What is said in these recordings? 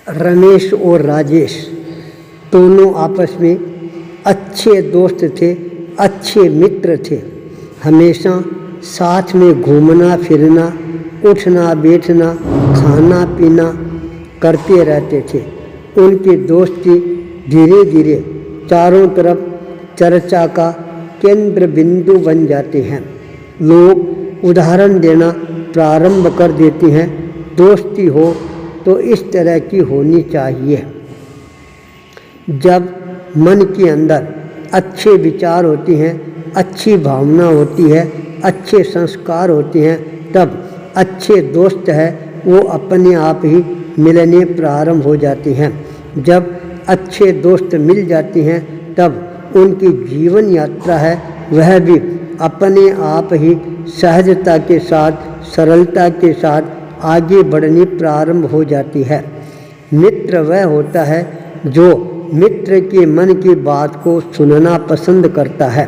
रमेश और राजेश दोनों आपस में अच्छे दोस्त थे, अच्छे मित्र थे। हमेशा साथ में घूमना फिरना, उठना बैठना, खाना पीना करते रहते थे। उनकी दोस्ती धीरे धीरे चारों तरफ चर्चा का केंद्र बिंदु बन जाते हैं। लोग उदाहरण देना प्रारंभ कर देते हैं, दोस्ती हो तो इस तरह की होनी चाहिए। जब मन के अंदर अच्छे विचार होते हैं, अच्छी भावना होती है, अच्छे संस्कार होते हैं, तब अच्छे दोस्त है वो अपने आप ही मिलने प्रारंभ हो जाते हैं। जब अच्छे दोस्त मिल जाते हैं तब उनकी जीवन यात्रा है वह भी अपने आप ही सहजता के साथ, सरलता के साथ आगे बढ़नी प्रारंभ हो जाती है। मित्र वह होता है जो मित्र के मन की बात को सुनना पसंद करता है।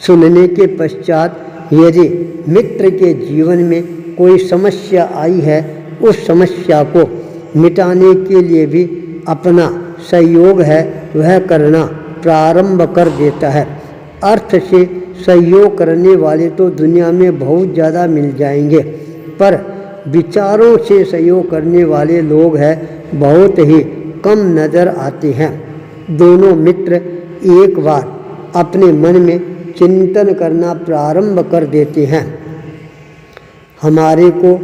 सुनने के पश्चात यदि मित्र के जीवन में कोई समस्या आई है, उस समस्या को मिटाने के लिए भी अपना सहयोग है वह करना प्रारंभ कर देता है। अर्थ से सहयोग करने वाले तो दुनिया में बहुत ज़्यादा मिल जाएंगे, पर विचारों से सहयोग करने वाले लोग हैं बहुत ही कम नज़र आते हैं। दोनों मित्र एक बार अपने मन में चिंतन करना प्रारंभ कर देते हैं। हमारे को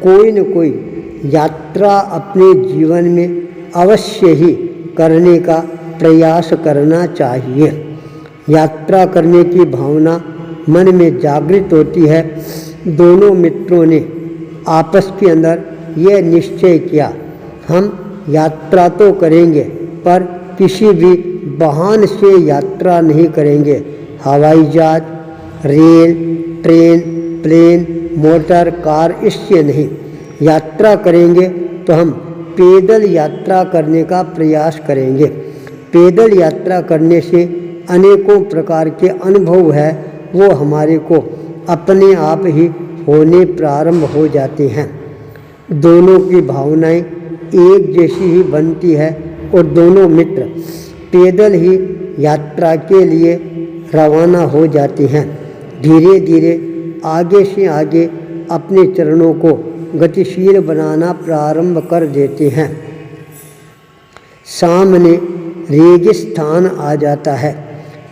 कोई न कोई यात्रा अपने जीवन में अवश्य ही करने का प्रयास करना चाहिए। यात्रा करने की भावना मन में जागृत होती है। दोनों मित्रों ने आपस के अंदर यह निश्चय किया, हम यात्रा तो करेंगे पर किसी भी वाहन से यात्रा नहीं करेंगे। हवाई जहाज, rail, train, plane, motor, car, इससे नहीं। यात्रा करेंगे तो हम पैदल यात्रा करने का प्रयास करेंगे। पैदल यात्रा करने से अनेकों प्रकार के अनुभव है वो हमारे को अपने आप ही होने प्रारंभ हो जाते हैं। दोनों की भावनाएं एक जैसी ही बनती है और दोनों मित्र पैदल ही यात्रा के लिए रवाना हो जाते हैं। धीरे धीरे आगे से आगे अपने चरणों को गतिशील बनाना प्रारंभ कर देते हैं। सामने रेगिस्तान आ जाता है।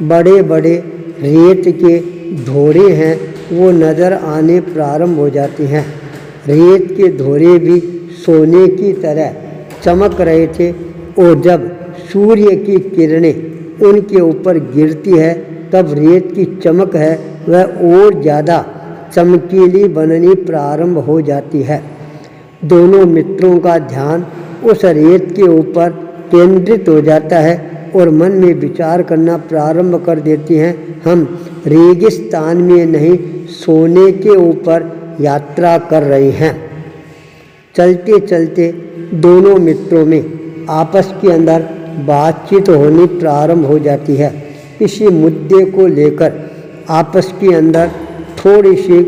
बड़े बड़े रेत के ढोरे हैं वो नज़र आने प्रारंभ हो जाते हैं। रेत के ढोरे भी सोने की तरह चमक रहे थे और जब सूर्य की किरणें उनके ऊपर गिरती है तब रेत की चमक है वह और ज़्यादा चमकीली बननी प्रारंभ हो जाती है। दोनों मित्रों का ध्यान उस रेत के ऊपर केंद्रित हो जाता है और मन में विचार करना प्रारंभ कर देते हैं, हम रेगिस्तान में नहीं सोने के ऊपर यात्रा कर रहे हैं। चलते चलते दोनों मित्रों में आपस के अंदर बातचीत होनी प्रारंभ हो जाती है। किसी मुद्दे को लेकर आपस के अंदर थोड़ी सी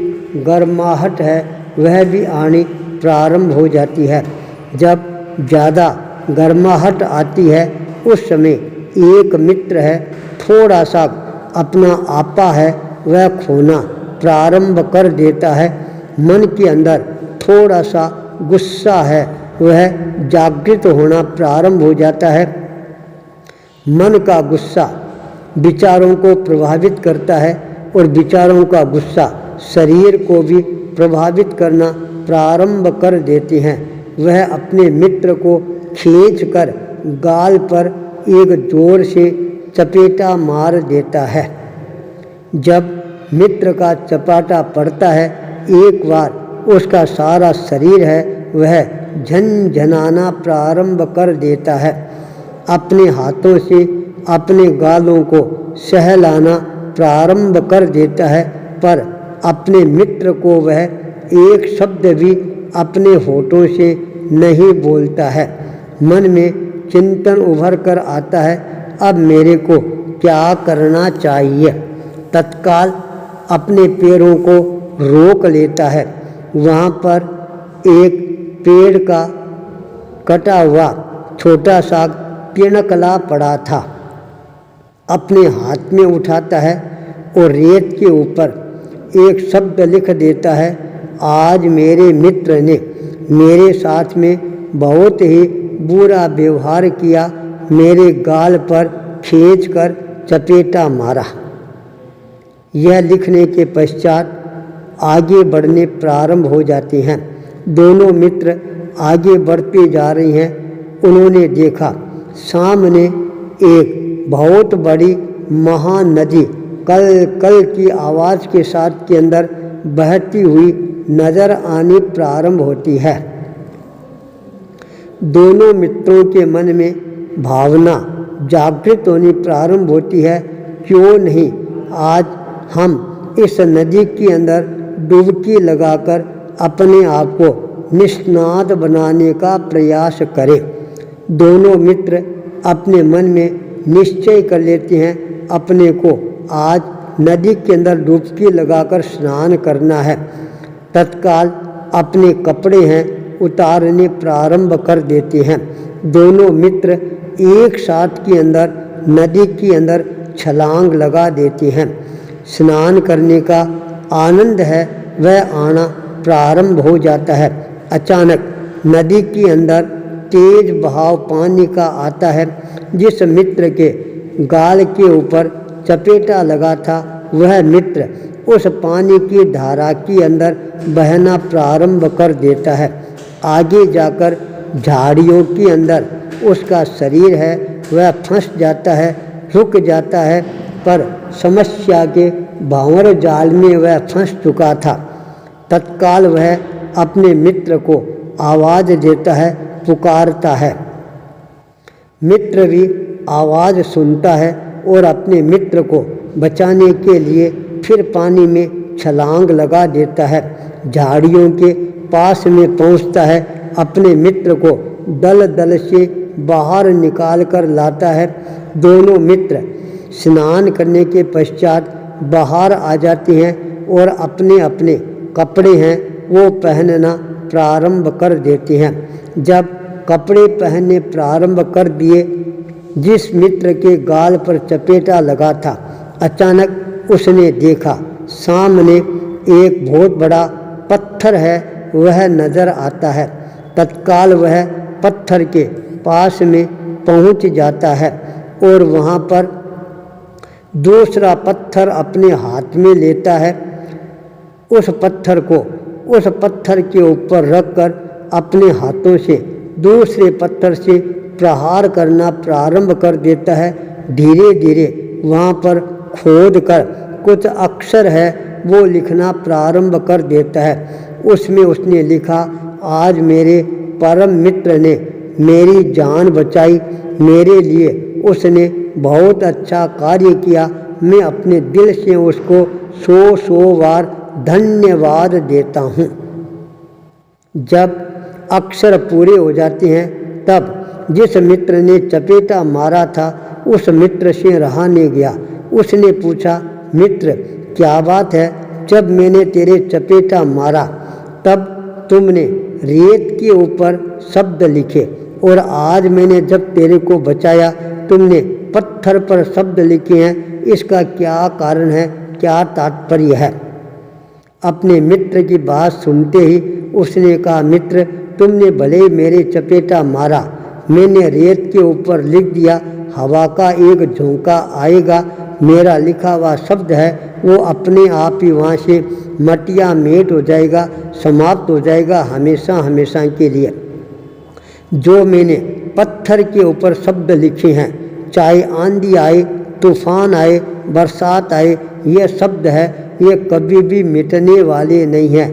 गर्माहट है वह भी आनी प्रारंभ हो जाती है। जब ज़्यादा गर्माहट आती है उस समय एक मित्र है थोड़ा सा अपना आपा है वह खोना प्रारंभ कर देता है। मन के अंदर थोड़ा सा गुस्सा है वह जागृत होना प्रारंभ हो जाता है। मन का गुस्सा विचारों को प्रभावित करता है और विचारों का गुस्सा शरीर को भी प्रभावित करना प्रारंभ कर देते हैं। वह अपने मित्र को खींचकर गाल पर एक जोर से चपेटा मार देता है। जब मित्र का चपाटा पड़ता है एक बार उसका सारा शरीर है वह झनझनाना प्रारंभ कर देता है। अपने हाथों से अपने गालों को सहलाना प्रारंभ कर देता है, पर अपने मित्र को वह एक शब्द भी अपने होठों से नहीं बोलता है। मन में चिंतन उभर कर आता है, अब मेरे को क्या करना चाहिए। तत्काल अपने पैरों को रोक लेता है। वहाँ पर एक पेड़ का कटा हुआ छोटा सा पिणकला पड़ा था। अपने हाथ में उठाता है और रेत के ऊपर एक शब्द लिख देता है, आज मेरे मित्र ने मेरे साथ में बहुत ही बुरा व्यवहार किया, मेरे गाल पर खींचकर चपेटा मारा। यह लिखने के पश्चात आगे बढ़ने प्रारंभ हो जाते हैं। दोनों मित्र आगे बढ़ते जा रहे हैं। उन्होंने देखा सामने एक बहुत बड़ी महानदी कल कल की आवाज़ के साथ के अंदर बहती हुई नजर आनी प्रारंभ होती है। दोनों मित्रों के मन में भावना जागृत होनी प्रारंभ होती है, क्यों नहीं आज हम इस नदी के अंदर डुबकी लगाकर अपने आप को निष्णात बनाने का प्रयास करें। दोनों मित्र अपने मन में निश्चय कर लेते हैं, अपने को आज नदी के अंदर डुबकी लगाकर स्नान करना है। तत्काल अपने कपड़े हैं उतारने प्रारंभ कर देते हैं। दोनों मित्र एक साथ के अंदर नदी के अंदर छलांग लगा देते हैं। स्नान करने का आनंद है वह आना प्रारंभ हो जाता है। अचानक नदी के अंदर तेज बहाव पानी का आता है। जिस मित्र के गाल के ऊपर चपेटा लगा था वह मित्र उस पानी की धारा के अंदर बहना प्रारंभ कर देता है। आगे जाकर झाड़ियों के अंदर उसका शरीर है वह फंस जाता है, रुक जाता है, पर समस्या के भांवर जाल में वह फंस चुका था। तत्काल वह अपने मित्र को आवाज़ देता है, पुकारता है। मित्र भी आवाज़ सुनता है और अपने मित्र को बचाने के लिए फिर पानी में छलांग लगा देता है। झाड़ियों के पास में पहुंचता है, अपने मित्र को दल दल से बाहर निकाल कर लाता है। दोनों मित्र स्नान करने के पश्चात बाहर आ जाते हैं और अपने अपने कपड़े हैं वो पहनना प्रारंभ कर देते हैं। जब कपड़े पहनने प्रारंभ कर दिए, जिस मित्र के गाल पर चपेटा लगा था, अचानक उसने देखा सामने एक बहुत बड़ा पत्थर है वह नज़र आता है। तत्काल वह पत्थर के पास में पहुंच जाता है और वहाँ पर दूसरा पत्थर अपने हाथ में लेता है। उस पत्थर को उस पत्थर के ऊपर रखकर अपने हाथों से दूसरे पत्थर से प्रहार करना प्रारंभ कर देता है। धीरे धीरे वहाँ पर खोद कर कुछ अक्षर है वो लिखना प्रारंभ कर देता है। उसमें उसने लिखा, आज मेरे परम मित्र ने मेरी जान बचाई, मेरे लिए उसने बहुत अच्छा कार्य किया, मैं अपने दिल से उसको 100 बार धन्यवाद देता हूँ। जब अक्षर पूरे हो जाते हैं तब जिस मित्र ने चपेटा मारा था उस मित्र से रहा नहीं गया। उसने पूछा, मित्र क्या बात है, जब मैंने तेरे चपेटा मारा तब तुमने रेत के ऊपर शब्द लिखे और आज मैंने जब तेरे को बचाया तुमने पत्थर पर शब्द लिखे हैं, इसका क्या कारण है, क्या तात्पर्य है? अपने मित्र की बात सुनते ही उसने कहा, मित्र तुमने भले मेरे चपेटा मारा, मैंने रेत के ऊपर लिख दिया, हवा का एक झोंका आएगा, मेरा लिखा हुआ शब्द है वो अपने आप ही वहाँ से मटिया मेट हो जाएगा, समाप्त हो जाएगा हमेशा हमेशा के लिए। जो मैंने पत्थर के ऊपर शब्द लिखे हैं, चाहे आंधी आए, तूफान आए, बरसात आए, ये शब्द है ये कभी भी मिटने वाले नहीं हैं,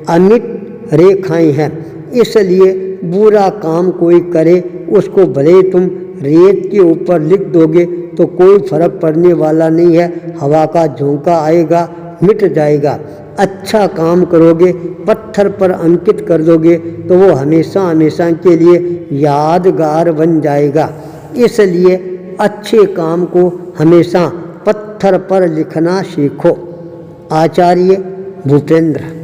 अमिट रेखाएं हैं। इसलिए बुरा काम कोई करे उसको भले तुम रेत के ऊपर लिख दोगे तो कोई फर्क पड़ने वाला नहीं है, हवा का झोंका आएगा मिट जाएगा। अच्छा काम करोगे, पत्थर पर अंकित कर दोगे तो वो हमेशा हमेशा के लिए यादगार बन जाएगा। इसलिए अच्छे काम को हमेशा पत्थर पर लिखना सीखो। आचार्य भूपेंद्र।